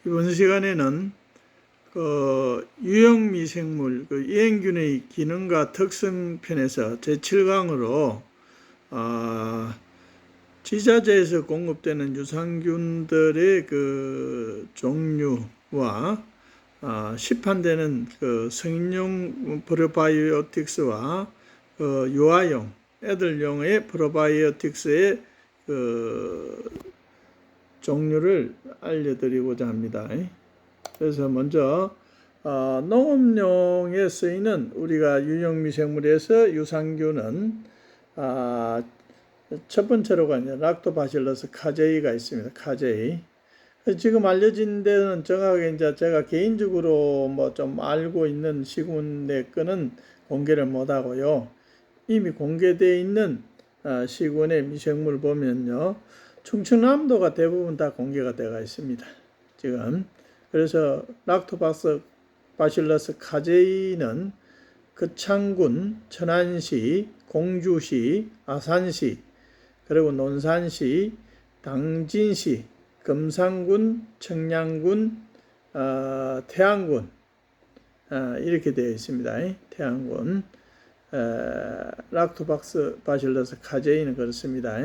이번 시간에는 유형 미생물 유행균의 기능과 특성 편에서 제7강으로 지자체에서 공급되는 유산균들의 종류와 시판되는 성인용 프로바이오틱스와 유아용 애들용의 프로바이오틱스의 종류를 알려드리고자 합니다. 그래서 먼저 농업용에 쓰이는 우리가 유형미생물에서 유산균은 첫 번째로가 이제 락토바실러스 카제이가 있습니다. 카제이. 지금 알려진 데는 정확하게 이제 제가 개인적으로 뭐 좀 알고 있는 시군의 거는 공개를 못 하고요. 이미 공개되어 있는 시군의 미생물 보면요. 충청남도가 대부분 다 공개가 되어 있습니다. 지금. 그래서 락토바실러스 카제이는 거창군, 천안시, 공주시, 아산시, 그리고 논산시, 당진시, 금산군, 청량군, 태안군 이렇게 되어 있습니다. 태안군. 락토바실러스 카제이는 그렇습니다.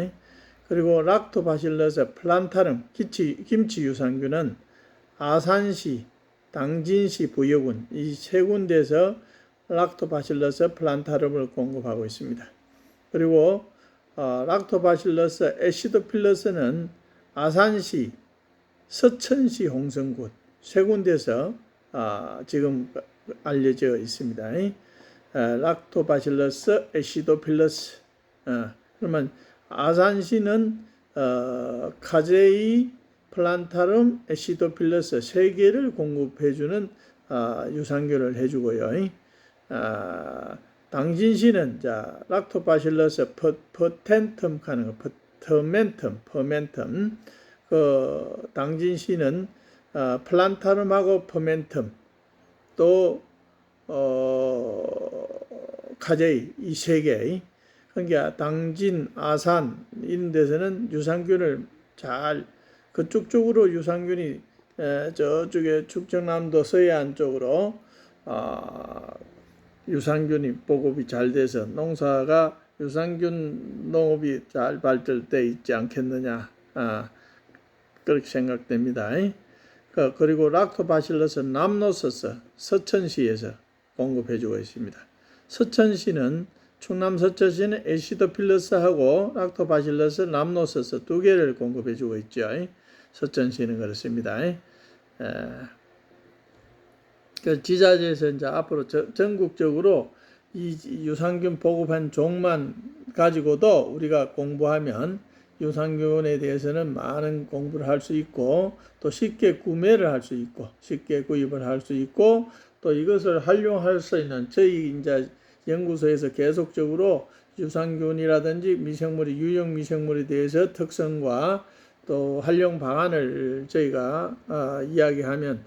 그리고 락토바실러스 플란타름 김치 유산균은 아산시, 당진시 부여군 이 세 군데에서 락토바실러스 플란타름을 공급하고 있습니다. 그리고 락토바실러스 애시도필러스는 아산시, 서천시 홍성군 세 군데에서 지금 알려져 있습니다. 락토바실러스 애시도필러스 그러면 아산시는 카제이, 플란타름, 애시도필러스 세 개를 공급해주는 유산균을 해주고요. 당진시는 락토바실러스 퍼텐텀 하는 거, 퍼멘텀. 당진시는 플란타름하고 퍼멘텀 또 카제이 이 세 개. 그러니까 당진, 아산 이런 데서는 유산균을 잘 그쪽 쪽으로 유산균이 저쪽에 충청남도 서해안 쪽으로 유산균이 보급이 잘 돼서 농사가 유산균 농업이 잘 발달돼 있지 않겠느냐 그렇게 생각됩니다. 그리고 락토바실러스 람노서스 서천시에서 공급해주고 있습니다. 서천시는 충남 서천시는 애시도필러스하고 락토바실러스 람노서스 두 개를 공급해주고 있죠. 서천시는 그렇습니다. 지자체에서 이제 앞으로 전국적으로 이 유산균 보급한 종만 가지고도 우리가 공부하면 유산균에 대해서는 많은 공부를 할 수 있고 또 쉽게 구매를 할 수 있고 쉽게 구입을 할 수 있고 또 이것을 활용할 수 있는 저희 이제 연구소에서 계속적으로 유산균이라든지 유형 미생물에 대해서 특성과 또 활용 방안을 저희가 이야기하면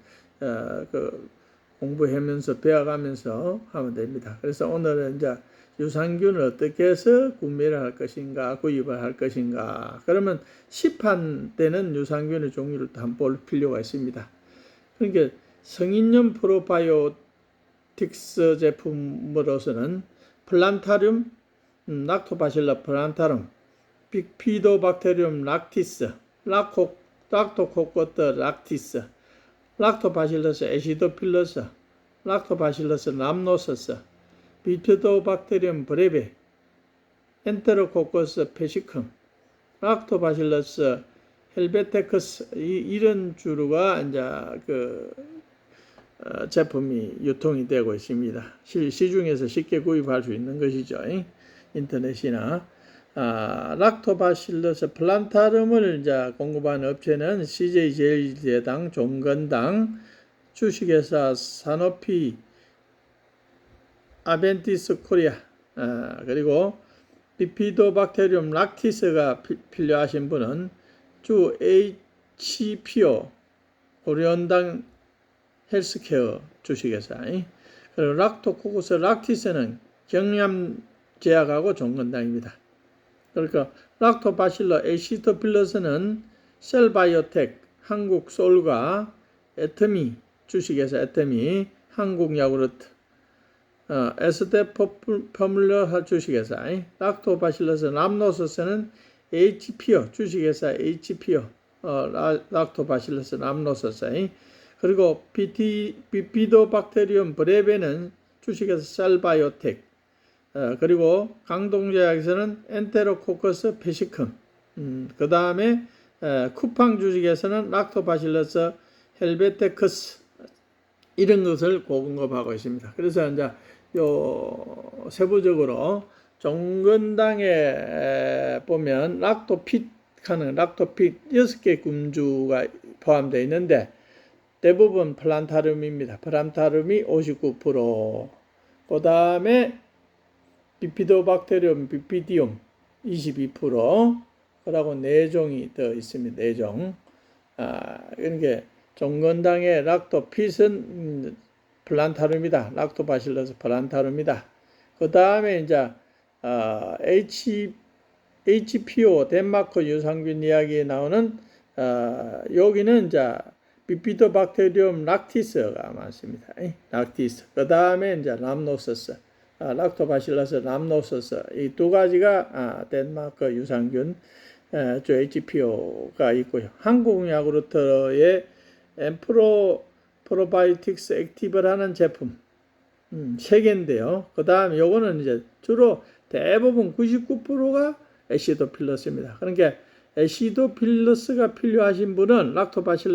공부하면서 배워가면서 하면 됩니다. 그래서 오늘은 이제 유산균을 어떻게 해서 구매를 할 것인가, 구입을 할 것인가. 그러면 시판되는 유산균의 종류를 한번 볼 필요가 있습니다. 그러니까 성인용 프로바이오틱스 제품으로서는 플란타륨, 락토바실러 플란타름, 빅피도박테리움 락티스, 락토코커터 락티스, 락토바실러스 애시도필러스, 락토바실러스 람노서스, 비피도박테리움 브레베, 엔테로코커스 페시컴, 락토바실러스 헬베테크스 이런 주류가 이제 제품이 유통이 되고 있습니다. 시중에서 쉽게 구입할 수 있는 것이죠. 인터넷이나 락토바실러스 플란타름을 이제 공급하는 업체는 CJ제일제당, 종건당, 주식회사 사노피, 아벤티스 코리아, 그리고 비피도박테리움 락티스가 필요하신 분은 주 HPO 고려원당 헬스케어 주식회사, 그리고 락토코쿠스 락티스는 경남제약하고 종건당입니다. 그러니까 락토바실러 애시도필러스는 셀바이오텍, 한국솔과 애터미 주식회사 애터미, 한국 야구르트, 에스테 포뮬러 주식회사, 락토바실러스 람노서스는 HPO 주식회사 HPO, 락토바실러스 람노서스, 그리고 비피도박테리움 브레베는 주식회사 셀바이오텍, 그리고 강동제약에서는 엔테로코커스 페시컴, 그 다음에 쿠팡 주식에서는 락토바실러스 헬베테크스, 이런 것을 고공급하고 있습니다. 그래서 이제 요 세부적으로 종근당에 보면 락토핏 6개 군주가 포함되어 있는데 대부분 플란타름입니다. 플란타름이 59%, 그 다음에 비피도박테리움, 비피디움 22%, 그리고 4종이 더 있습니다. 4종. 이렇게 종근당의 락토핏은 플란타름이다. 락토바실러스 플란타름이다. 그 다음에 이제 HPO 덴마크 유산균 이야기에 나오는 여기는 이제 비피도박테리움 락티스가 많습니다. 락티스. 그 다음에 이제 람노서스, 락토바실러스 람노서스, 이 두 가지가 덴마크 유산균 HPO가 있고요. 한국 야구르트의 프로바이오틱스 액티브라는 제품 3개인데요. 그 다음에 요거는 이제 주로 대부분 99%가 애시도필러스입니다. 그러니까 애시도필러스가 필요하신 분은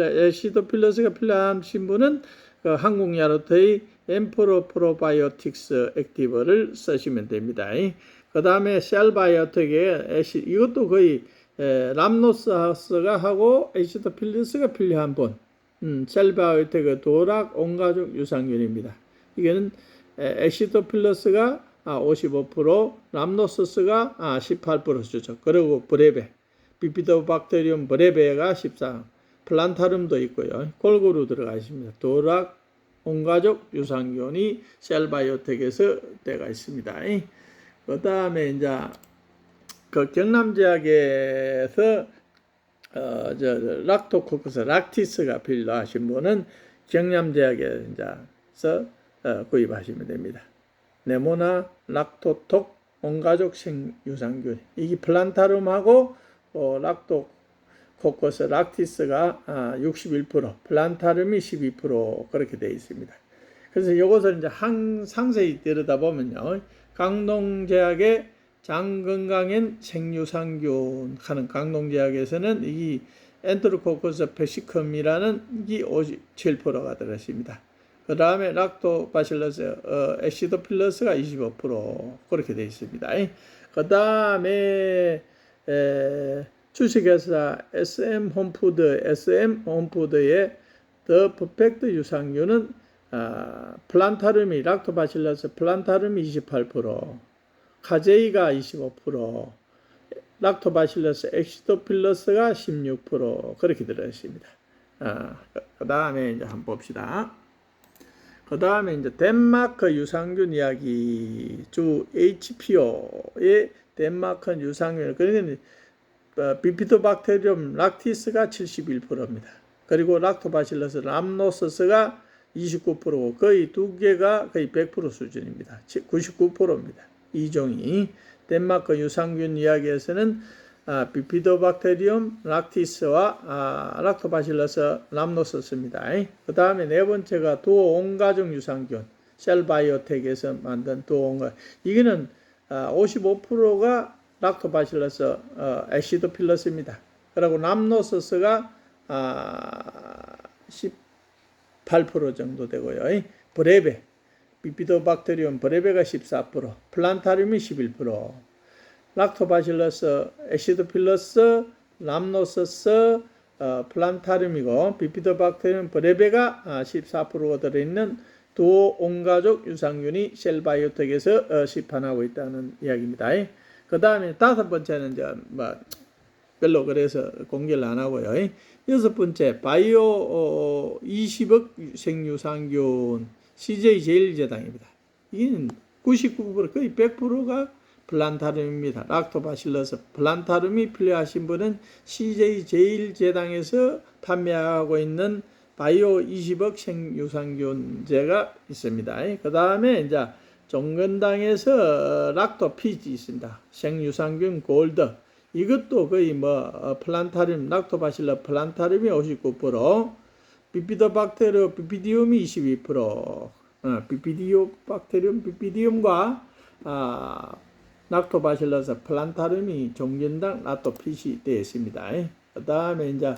애시도필러스가 필요하신 분은 그 한국 야구르트의 프로바이오틱스 액티브를 쓰시면 됩니다. 그 다음에 셀바이오텍의 이것도 거의 람노스가 하고 애시도필러스가 필요한 분, 셀바이오텍의 도락 온가족 유산균입니다. 이게는 애시도필러스가 55%, 람노스가 18%죠. 그리고 브레베, 비피도박테리움 브레베가 14%, 플란타름도 있고요. 골고루 들어가 있습니다. 도락 온가족 유산균이 셀바이오텍에서 되어 있습니다. 그 다음에 이제 그 경남제약에서 락토코커스 락티스가 필요하신 분은 경남제약에서 구입하시면 됩니다. 네모나 락토톡 온가족 생유산균, 이게 플란타름하고 락토코커스 락티스가 61%, 플란타름이 12% 그렇게 되어 있습니다. 그래서 이것을 이제 상세히 들여다보면요, 강동제약의 장건강엔 생유산균 하는 강동제약에서는 이 엔테로코커스 페시컴이라는 게 57%가 들어있습니다. 그 다음에 락토바실러스 애시도필러스가 25% 그렇게 되어 있습니다. 그 다음에 주식회사 SM 홈푸드의 더 퍼펙트 유산균은 플란타름이 락토바실러스 플란타름이 28%, 카제이가 25%, 락토바실러스 애시도필러스가 16% 그렇게 들어있습니다. 그 다음에 이제 한번 봅시다. 그 다음에 이제 덴마크 유산균 이야기, 주 HPO의 덴마크 유산균, 그러니까 비피도박테리움 락티스가 71%입니다. 그리고 락토바실러스 람노서스가 29%고 거의 두 개가 거의 100% 수준입니다. 99%입니다. 이 종이 덴마크 유산균 이야기에서는 비피도박테리움 락티스와 락토바실러스 람노서스입니다. 그 다음에 네 번째가 두오 온가족 유산균, 셀바이오텍에서 만든 두오 온가족, 이거는 55%가 락토바실러스 애시도필러스입니다. 그리고 람노서스가 18% 정도 되고요. 브레베, 비피도박테리움 브레베가 14%, 플란타륨이 11%, 락토바실러스 애시도필러스 람노서스 플란타륨이고 비피도박테리움 브레베가 14%가 들어있는 두오 온가족 유산균이 셀바이오텍에서 시판하고 있다는 이야기입니다. 그 다음에 다섯 번째는 이제 별로 그래서 공개를 안 하고요. 여섯 번째 바이오 20억 생유산균 CJ 제일제당입니다. 이는 99% 거의 100%가 플란타름입니다. 락토바실러스 플란타름이 필요하신 분은 CJ 제일제당에서 판매하고 있는 바이오 20억 생유산균제가 있습니다. 그 다음에 이제 종근당에서 락토피지 있습니다. 생유산균 골드. 이것도 거의 플란타륨, 락토바실러 플란타륨이 59%, 비피도박테리움, 비피디움이 22%, 비피디움과 락토바실러스 플란타륨이 종근당 락토피지 되어 있습니다. 그 다음에 이제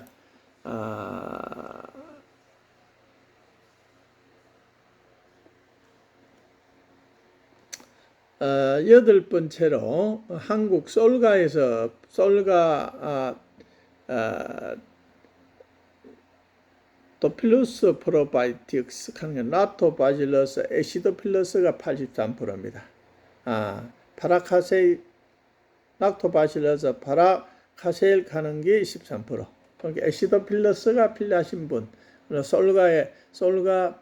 여덟 번째로 한국 솔가에서 도필루스 프로바이오틱스 하는 라토바실러스 애시도필러스가 83%입니다. 파라카세일 락토바실러스 파라카세일 가는 게 13%. 그러니까 애시도필러스가 필요하신 분, 솔가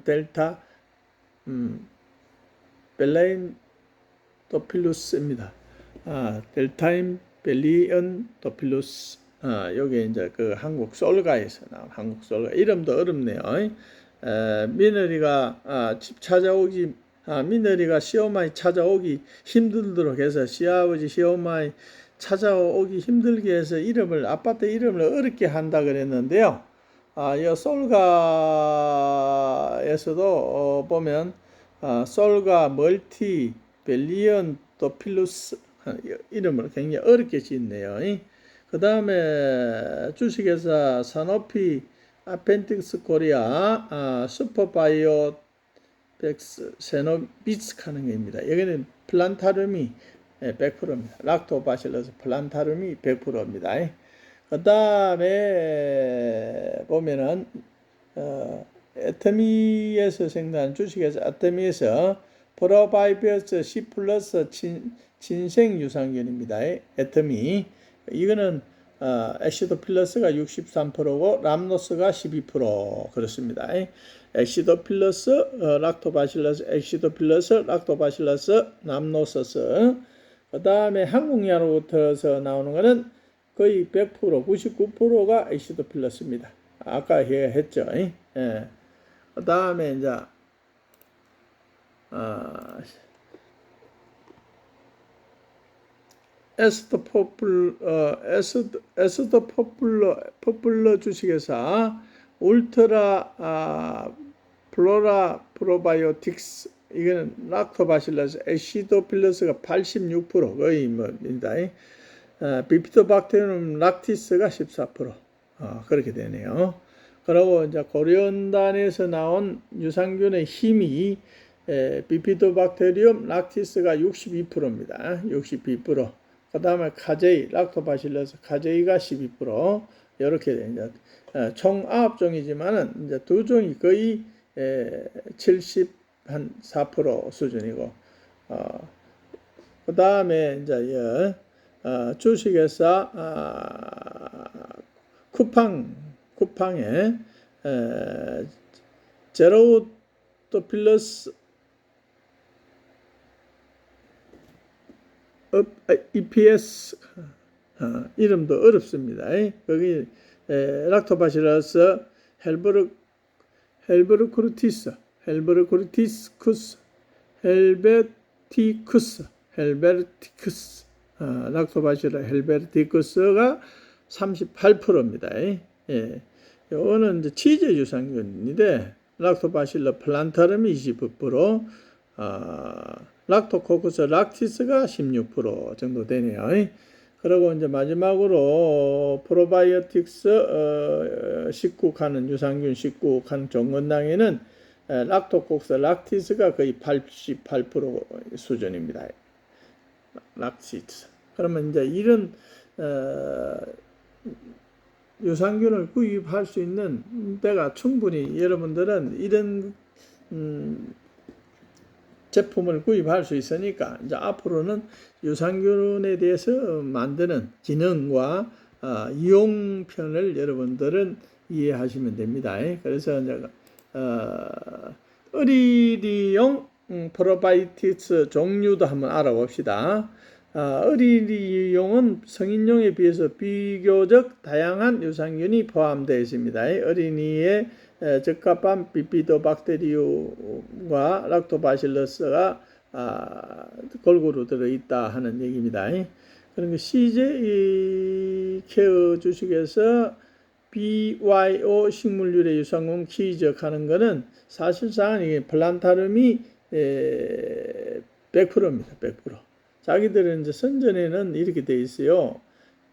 델타 벨레인 도필루스입니다. 델타임 벨리언 도필루스. 요게 이제 그 한국 솔가에서 나온 한국 솔가. 이름도 어렵네요. 미너리가 집 찾아오기, 미너리가 시어머니 찾아오기 힘들도록 해서 시아버지 시어머니 찾아오기 힘들게 해서 아파트 이름을 어렵게 한다 그랬는데요. 이 솔가에서도 보면 솔가 멀티 벨리언 도필루스 이름을 굉장히 어렵게 짓네요. 그 다음에 주식회사 사노피 아펜틱스 코리아 슈퍼바이오백스 세노비츠 하는 겁니다. 여기는 플란타륨이 100%입니다. 락토바실러스 플란타륨이 100%입니다. 그 다음에 보면은 애터미에서 생산 주식회사 애터미에서 프로바이오스 C 플러스 진생 유산균입니다. 애터미. 이거는 엑시도필러스가 63%고 람노스가 12% 그렇습니다. 엑시도필러스 락토바실러스 엑시도필러스 락토바실러스 람노서스. 그 다음에 한국야로부터서 나오는 거는 거의 100% 99%가 엑시도필러스입니다. 아까 했죠. 그 다음에 이제 에스더 포플러 주식회사 울트라 플로라 프로바이오틱스. 이거는 락토바실러스 애시도필러스가 86% 거의 뭐입니다. 비피도박테리움 락티스가 14% 그렇게 되네요. 그리고 이제 고려원단에서 나온 유산균의 힘이 비피도박테리움 락티스가 62%입니다. 62%. 그 다음에 카제이, 락토바실러스 카제이가 12%. 이렇게 이제 총 9종이지만은 이제 2종이 거의 74% 수준이고, 그 다음에 이제 주식회사 쿠팡에 제로도필러스 EPS 이름도 어렵습니다. 거기 락토바실러스 헬베르티쿠스 락토바실러 헬베르티쿠스가 38%입니다. 이거는 이제 치즈 유산균인데 락토바실러 플란타름이 20%, 락토코쿠스 락티스가 16% 정도 되네요. 그리고 이제 마지막으로 프로바이오틱스 19칸은 유산균 19칸 종근당에는 락토코쿠스 락티스가 거의 88% 수준입니다. 락티스. 그러면 이제 이런 유산균을 구입할 수 있는 데가 충분히 여러분들은 이런 제품을 구입할 수 있으니까 이제 앞으로는 유산균에 대해서 만드는 기능과 이용편을 여러분들은 이해하시면 됩니다. 그래서 이제 의리용 프로바이오틱스 종류도 한번 알아봅시다. 어린이용은 성인용에 비해서 비교적 다양한 유산균이 포함되어 있습니다. 어린이의 적합한 비피도박테리움과 락토바실러스가 골고루 들어있다 하는 얘기입니다. 그러니까 CJ 케어 주식에서 BYO 식물유래 유산균 키적하는 것은 사실상 이게 플란타름이 100%입니다. 100%. 자기들은 이제 선전에는 이렇게 돼 있어요.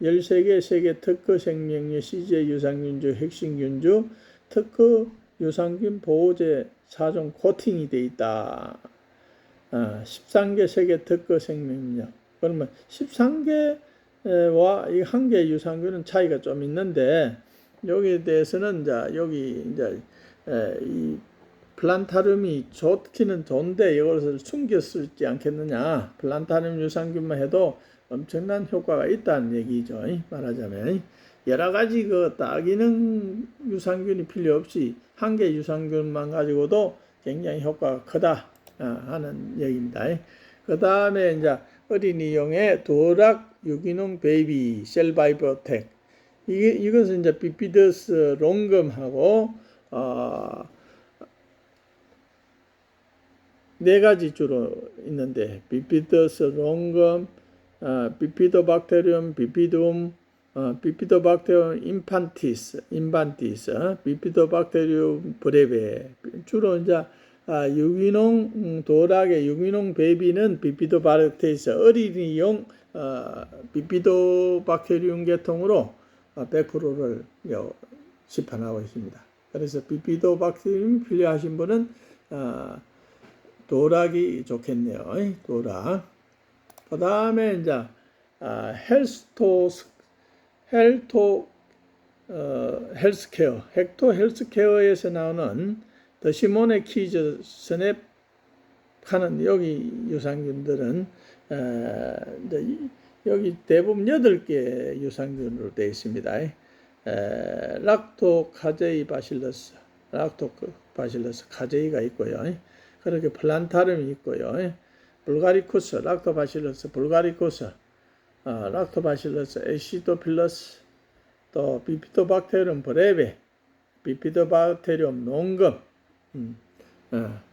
13개 세계 특허 생명력 CJ 유산균주 핵심균주 특허 유산균 보호제 4종 코팅이 돼 있다. 13개 세계 특허 생명력. 그러면 13개와 이 한 개 유산균은 차이가 좀 있는데 여기에 대해서는 여기 이 플란타름이 좋기는 좋은데 이것을 숨겼을지 않겠느냐. 플란타름 유산균만 해도 엄청난 효과가 있다는 얘기죠. 말하자면 여러 가지 그 다기능 유산균이 필요 없이 한 개 유산균만 가지고도 굉장히 효과가 크다 하는 얘기입니다. 그 다음에 이제 어린이용의 도락 유기농 베이비 셀바이버텍 이것은 이제 비피더스 롱금하고 네 가지 주로 있는데 비피더스 롱금, 비피도박테리움, 비피둠, 비피도박테리움 인반티스, 비피도박테리움 브레베 주로 이제 유기농 도락의 유기농 베이비는 비피도박테리스 어린이용 비피도박테리움 계통으로 100%를 시판하고 있습니다. 그래서 비피도박테리움 필요하신 분은 도락이 좋겠네요. 도락. 그 다음에 이제 헬스케어, 헥토 헬스케어에서 나오는 더 시몬의 키즈 스냅 하는 여기 유산균들은 여기 대부분 8개 유산균으로 되어 있습니다. 락토카제이 바실러스, 카제이가 있고요. 그렇게 플란타름이 있고요. 불가리쿠스, 락토바실러스, 불가리쿠스, 락토바실러스, 에시도필러스, 또 비피도박테리움 브레베, 비피도박테리움 농금,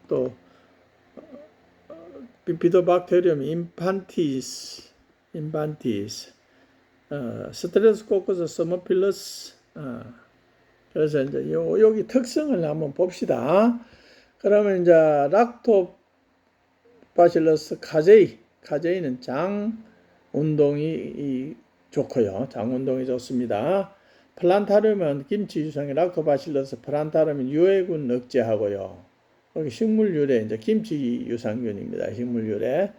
또 비피도박테리움 인판티스, 스트레스코커스 서머필러스. 그래서 이제 여기 특성을 한번 봅시다. 그러면 이제 락토바실러스 카제이는 장 운동이 좋고요. 장 운동이 좋습니다. 플란타름은 김치 유산균 락토바실러스 플란타름은 유해균 억제하고요. 여기 식물유래 이제 김치 유산균입니다. 식물유래.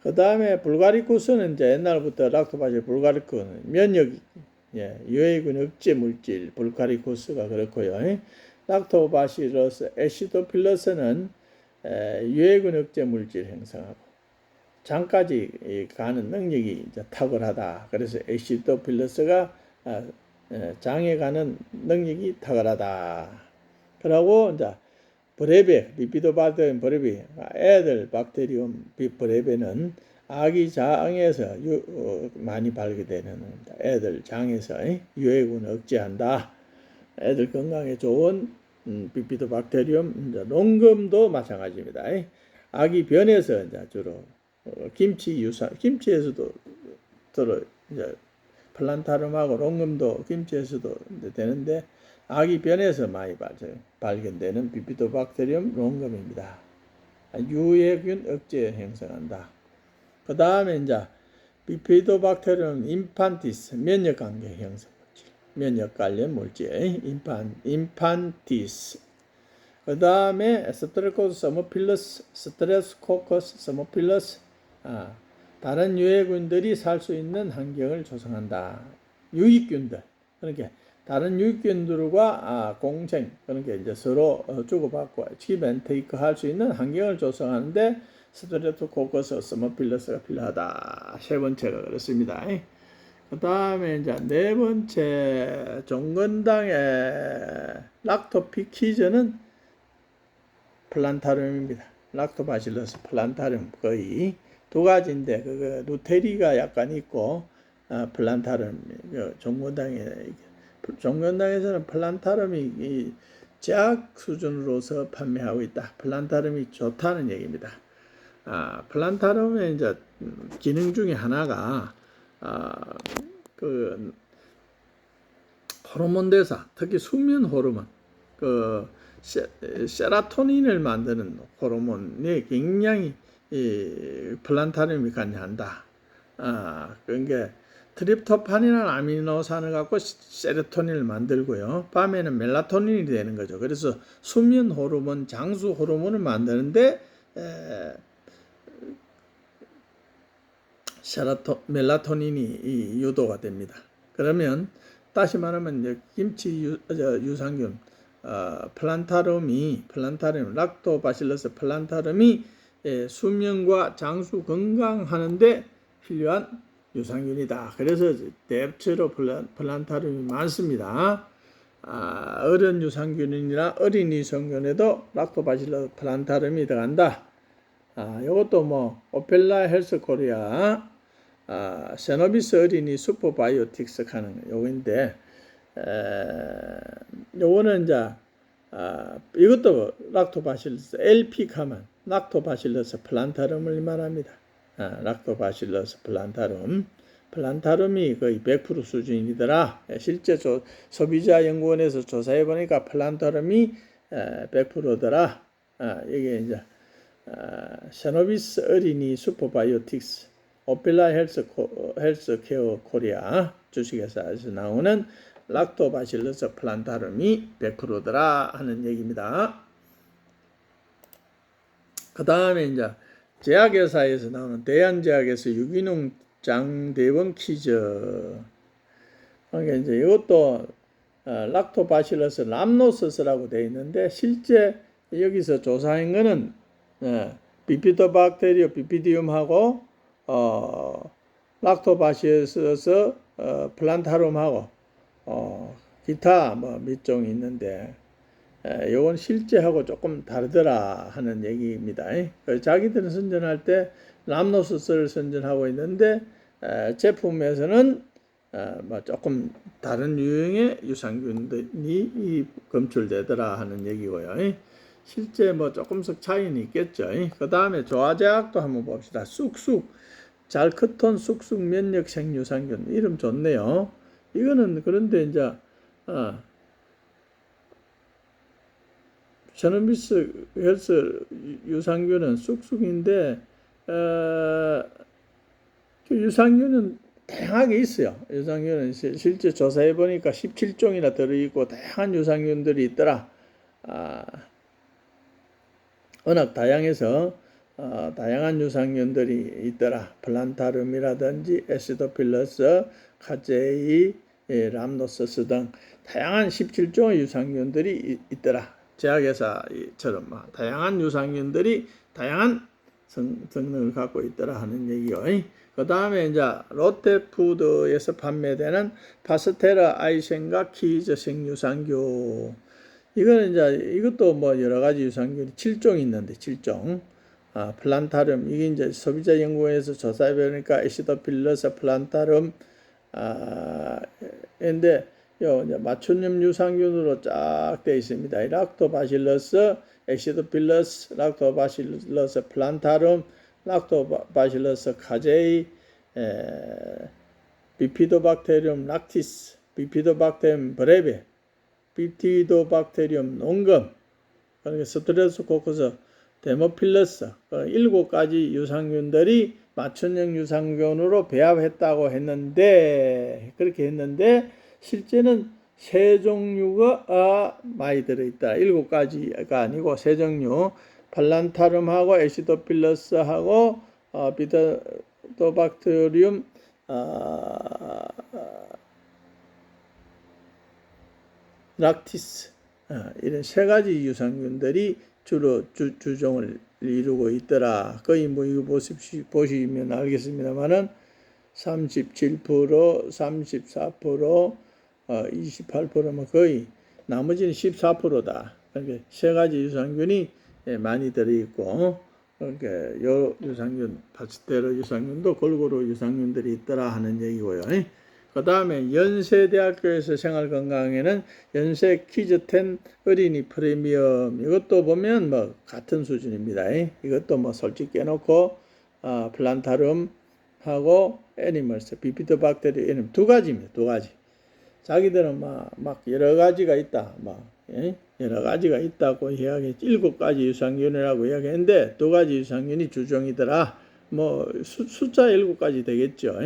그 다음에 불가리쿠스는 이제 옛날부터 락토바실 불가리쿠스는 면역 유해균 억제 물질 불가리쿠스가 그렇고요. 락토바실러스 에시도필러스는 유해균 억제 물질 형성하고 장까지 가는 능력이 이제 탁월하다. 그래서 에시도필러스가 장에 가는 능력이 탁월하다. 그러고 이제 브레베, 비피도박테리움 브레베, 애들 박테리움 브레베는 아기 장에서 많이 발견되는 겁니다. 애들 장에서 유해균 억제한다. 애들 건강에 좋은 비피도박테리움 농금도 마찬가지입니다. 아기 변에서 이제 주로 김치에서도 주로 이제 플란타름하고 농금도 김치에서도 되는데 아기 변에서 많이 발견되는 비피도박테리움 농금입니다. 유해균 억제 형성한다. 그 다음에 이제 비피도박테리움 인판티스 면역 관계 형성 물질, 면역 관련 물질 인판티스. 그 다음에 스트레스코커스 서머필러스 다른 유해균들이 살 수 있는 환경을 조성한다. 유익균들 그러니까 다른 유익균들과 공생 그러니까 이제 서로 주고받고 기브앤테이크 할 수 있는 환경을 조성하는데 스트레프토코커스 서머필러스가 필요하다. 세 번째가 그렇습니다. 그 다음에 이제 네 번째 종근당의 락토피키즈는 플란타름입니다. 락토바실러스 플란타름 거의 두 가지인데 루테리가 약간 있고 플란타름 종근당에서는 플란타름이 이 제약 수준으로서 판매하고 있다. 플란타름이 좋다는 얘기입니다. 플란타름의 이제 기능 중에 하나가 그 호르몬 대사, 특히 수면 호르몬, 세라토닌을 만드는 호르몬에 굉장히 이 플란타름이 관여한다. 그러니까 트립토판이라는 아미노산을 갖고 세로토닌을 만들고요. 밤에는 멜라토닌이 되는 거죠. 그래서 수면 호르몬, 장수 호르몬을 만드는데 멜라토닌이 유도가 됩니다. 그러면 다시 말하면 이제 김치 유산균 플란타름 락토바실러스 플란타름이 수면과 장수 건강하는데 필요한 유산균이다. 그래서 대체로 플란타름이 많습니다. 어른 유산균이나 어린이 유산균에도 락토바실러스 플란타름이 들어간다. 이것도 뭐 오펠라 헬스 코리아 세노비스 어린이 슈퍼바이오틱스 하는 요건데 요거는 이제 이것도 락토바실러스 LP가만 락토바실러스 플란타름을 말합니다. 락토바실러스 플란타름이 거의 100% 수준이더라. 실제 소비자 연구원에서 조사해 보니까 플란타름이 100%더라. 이게 이제 세노비스 어린이 슈퍼바이오틱스 오펠라 헬스케어 코리아 주식회사에서 나오는 락토바실러스 플란타름이 100%더라 하는 얘기입니다. 그 다음에 이제 제약회사에서 나오는 대한제약에서 유기농 장대원 퀴즈. 그러니까 이제 이것도 락토바실러스 람노서스라고 되어 있는데 실제 여기서 조사한 거는 비피도박테리오 비피디움하고 락토바실러스 플란타름하고 기타 뭐 몇 종이 있는데 요건 실제하고 조금 다르더라 하는 얘기입니다. 자기들은 선전할 때 람노서스를 선전하고 있는데 제품에서는 뭐 조금 다른 유형의 유산균들이 검출되더라 하는 얘기고요. 실제 뭐 조금씩 차이는 있겠죠. 그 다음에 조화제약도 한번 봅시다. 쑥쑥 잘크톤 쑥쑥 면역 생유산균 이름 좋네요. 이거는 그런데 이제 세노비스 헬스 유산균은 쑥쑥인데 유산균은 다양하게 있어요. 유산균은 실제 조사해 보니까 17종이나 들어있고 다양한 유산균들이 있더라. 워낙 다양해서 다양한 유산균들이 있더라. 플란타름이라든지 에시도필러스, 카제이, 람노서스 등 다양한 17종의 유산균들이 있더라. 제약회사처럼 다양한 유산균들이 다양한 성능을 갖고 있더라 하는 얘기요. 그 다음에 이제 롯데푸드에서 판매되는 파스테라 아이센과 키즈 생유산균. 이거는 이제 이것도 뭐 여러 가지 유산균이 7종 있는데 7종. 플란타름 이게 이제 소비자 연구원에서 조사해 보니까 에시도필러스 플란타름 인데 요 이제 맞춤형 유산균으로 쫙 되어 있습니다. 락토바실러스, 에시도필러스, 락토바실러스 플란타름, 락토바실러스 카제이, 비피도박테리움 락티스, 비피도박테리움 브레베, 비피도박테리움 농금, 그러니까 스트레스코커스, 데모필러스 7가지 유산균들이 맞춤형 유산균으로 배합했다고 했는데 그렇게 했는데 실제는 세 종류가 많이 들어있다. 7가지가 아니고 세 종류 플란타름하고 에시도필러스하고 비피도박테리움 락티스 이런 세 가지 유산균들이 주로 주종을 이루고 있더라. 거의 뭐 이거 보시면 알겠습니다만은 37%, 34%, 28%면 거의 나머지는 14%다. 그러니까 세 가지 유산균이 많이 들어있고 그러니까 요 유산균 파스테르 유산균도 골고루 유산균들이 있더라 하는 얘기고요. 그 다음에 연세대학교에서 생활건강에는 연세 퀴즈10 어린이 프리미엄 이것도 보면 뭐 같은 수준입니다. 이것도 뭐 솔직히 깨놓고 플란타름하고 애니멀스 비피더박테리 이런 두 가지입니다. 두 가지. 자기들은 막 여러 가지가 있다. 여러 가지가 있다고 이야기했지. 7가지 유산균이라고 이야기했는데 2가지 유산균이 주종이더라. 뭐 숫자 7가지 되겠죠.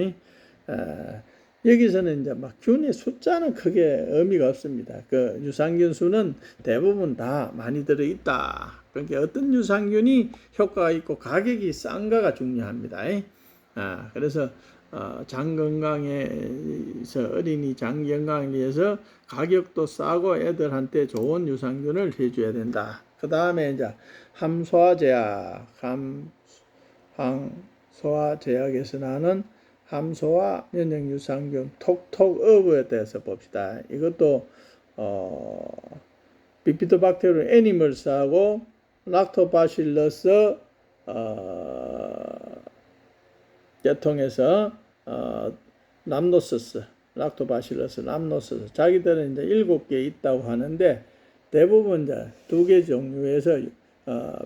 여기서는 이제 막 균의 숫자는 크게 의미가 없습니다. 그 유산균 수는 대부분 다 많이 들어 있다. 그러니까 어떤 유산균이 효과가 있고 가격이 싼가가 중요합니다. 그래서 장 건강에서 어린이 장 건강을 위해서 가격도 싸고 애들한테 좋은 유산균을 해줘야 된다. 그 다음에 이제 함소화제약, 함소화제약에서 나는 함소화 면역 유산균 톡톡업에 대해서 봅시다. 이것도 비피더박테리움 애니멀스하고 락토바실러스 계통에서 람노서스, 락토바실러스, 람노서스 자기들은 이제 7개 있다고 하는데 대부분 이제 2개 종류에서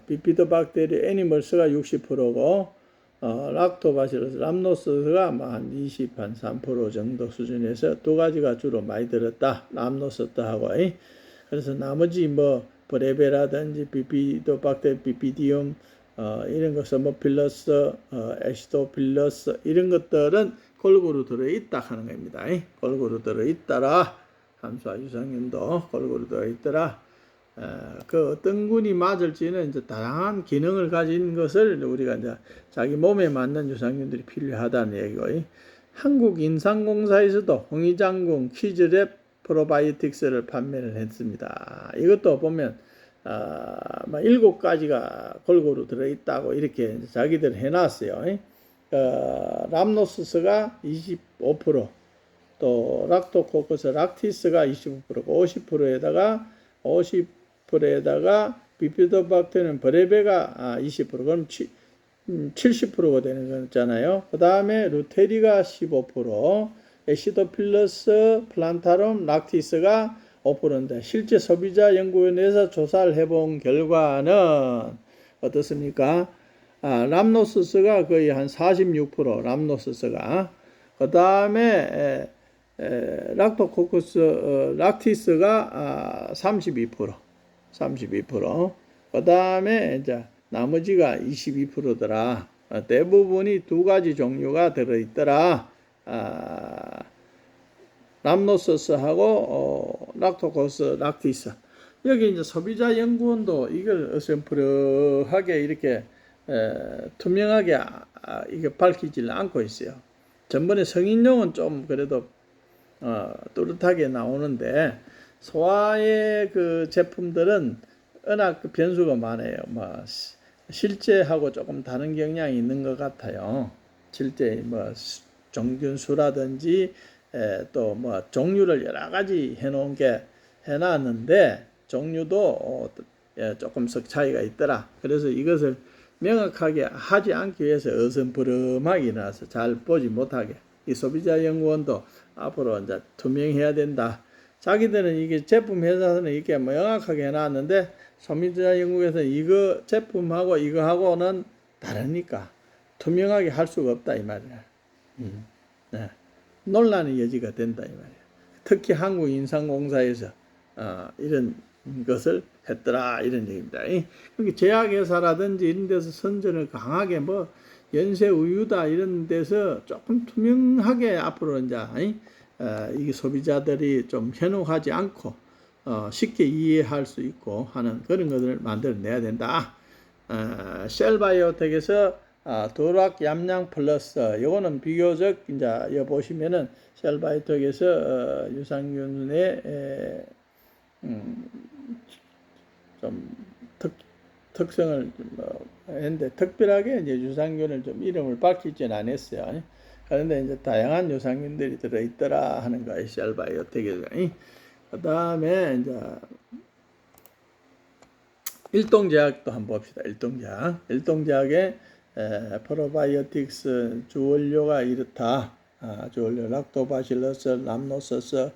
비피더박테리 애니멀스가 60%고 락토바실러스, 람노서스가 한 20, 한 3% 정도 수준에서 2가지가 주로 많이 들었다. 람노서스하고 그래서 나머지 뭐 브레베라든지 비피더박테리, 비피디움 이런 거 서머필러스, 에시도필러스 이런 것들은 골고루 들어있다 하는 겁니다. 골고루 들어있더라. 함수화 유산균도 골고루 들어있더라. 그 어떤 균이 맞을지는 이제 다양한 기능을 가진 것을 우리가 이제 자기 몸에 맞는 유산균들이 필요하다는 얘기고, 한국인삼공사에서도 홍의장군 퀴즈랩 프로바이오틱스를 판매를 했습니다. 이것도 보면 7가지가 골고루 들어있다고 이렇게 자기들 해놨어요. 람노스스가 25%, 또 락토코커스 락티스가 25%고 50%에다가 비피더박테리는 브레베가 20%, 그럼 70%가 되는 거잖아요. 그 다음에 루테리가 15%, 에시도필러스 플란타름 락티스가 5%인데 실제 소비자 연구원에서 조사를 해본 결과는 어떻습니까? 람노스스가 거의 한 46%, 람노스스가. 그 다음에 락토코커스 락티스가 32%. 그 다음에 이제 나머지가 22%더라. 대부분이 2가지 종류가 들어있더라. 람노서스하고 락토코스 락티스. 여기 이제 소비자 연구원도 이걸 어셈프르하게 이렇게 투명하게 이게 밝히지를 않고 있어요. 전번에 성인용은 좀 그래도 뚜렷하게 나오는데 소화의 그 제품들은 워낙 그 변수가 많아요. 실제하고 조금 다른 경향이 있는 것 같아요. 실제 종균수라든지 또 종류를 여러 가지 해놓은 게 해놨는데 종류도 조금씩 차이가 있더라. 그래서 이것을 명확하게 하지 않기 위해서 어슴푸름하게 일어나서 잘 보지 못하게 이 소비자 연구원도 앞으로 이제 투명해야 된다. 자기들은 이게 제품 회사에서는 이렇게 명확하게 해놨는데 소비자 연구에서 이거 제품하고 이거하고는 다르니까 투명하게 할 수가 없다 이 말이야. 네. 논란의 여지가 된다 이 말이야. 특히 한국인삼공사에서 이런 것을 했더라 이런 얘기입니다. 그러니까 제약회사라든지 이런 데서 선전을 강하게 연세 우유다 이런 데서 조금 투명하게 앞으로 이제 이게 소비자들이 좀 현혹하지 않고 쉽게 이해할 수 있고 하는 그런 것들을 만들어내야 된다. 셀바이오텍에서 도락 얌양 플러스 요거는 비교적 이제 여 보시면은 셀바이오텍에서 유산균의 좀 특성을 했는데 특별하게 이제 유산균을 좀 이름을 밝히지는 않았어요. 그런데 이제 다양한 유산균들이 들어있더라 하는 거예요. 셀바이오텍에서. 그 다음에 이제 일동제약도 한번 봅시다. 일동제약. 일동제약의 프로바이오틱스 주원료가 이렇다. 주원료 락토바실러스, 람노서스,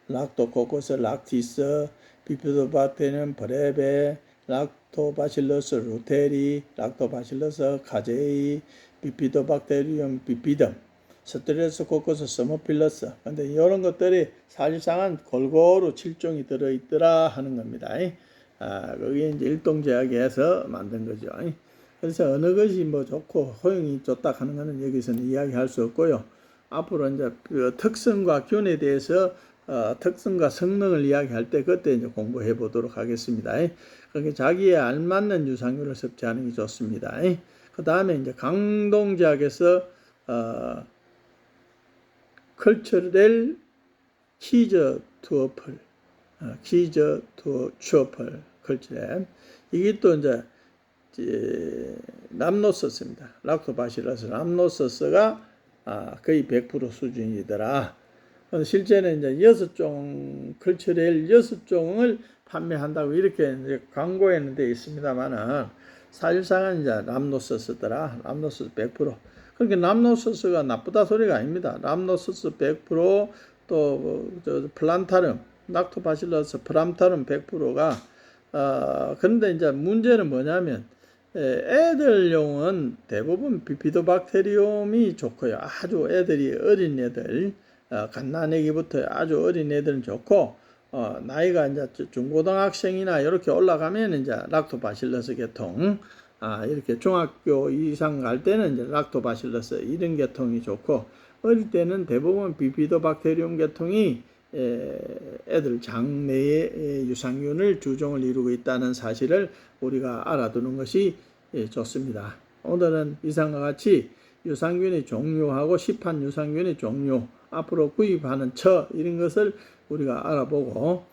락토코코스, 락티스, 비피도박테리움 브레베, 락토바실러스 루테리, 락토바실러스 카제이, 비피도박테리움 비피덤, 스트레스코커스 서모필러스. 근데 이런 것들이 사실상은 골고루 7종이 들어있더라 하는 겁니다. 그게 이제 일동제약에서 만든 거죠. 그래서 어느 것이 뭐 좋고 허용이 좋다 하는 거는 여기서는 이야기할 수 없고요. 앞으로 이제 그 특성과 균에 대해서 특성과 성능을 이야기할 때 그때 이제 공부해 보도록 하겠습니다. 그러니까 자기에 알맞는 유산균을 섭취하는 게 좋습니다. 그 다음에 이제 강동제약에서 컬처럴 키저 투어펄, 키저 투어펄 컬처럴, 이게 또 이제 람노서스입니다. 락토바실러스 람노서스가 거의 100% 수준이더라. 실제는 이제 6종 컬처럴 6종을 판매한다고 이렇게 이제 광고에는 되어 있습니다만은 사실상은 이제 람노서스더라. 람노서스 100%. 그러니까 람노서스가 나쁘다 소리가 아닙니다. 람노서스 100%, 또 플란타름, 락토바실러스 프람타름 100%가 그런데 이제 문제는 뭐냐면 애들용은 대부분 비피도박테리움이 좋고요. 아주 애들이 어린 애들, 갓난아기부터 아주 어린 애들은 좋고, 나이가 이제 중고등학생이나 이렇게 올라가면 이제 락토바실러스 계통, 이렇게 중학교 이상 갈 때는 이제 락토바실러스 이런 계통이 좋고, 어릴 때는 대부분 비피도박테리움 계통이 애들 장내에 유산균을 주종을 이루고 있다는 사실을 우리가 알아두는 것이 좋습니다. 오늘은 이상과 같이 유산균의 종류하고 시판 유산균의 종류, 앞으로 구입하는 처 이런 것을 우리가 알아보고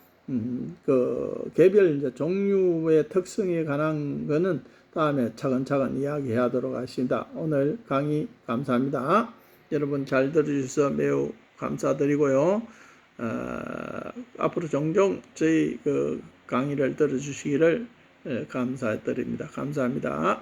그 개별 이제 종류의 특성에 관한 거는 다음에 차근차근 이야기하도록 하겠습니다. 오늘 강의 감사합니다. 여러분 잘 들어주셔서 매우 감사드리고요. 앞으로 종종 저희 그 강의를 들어주시기를 감사드립니다. 감사합니다.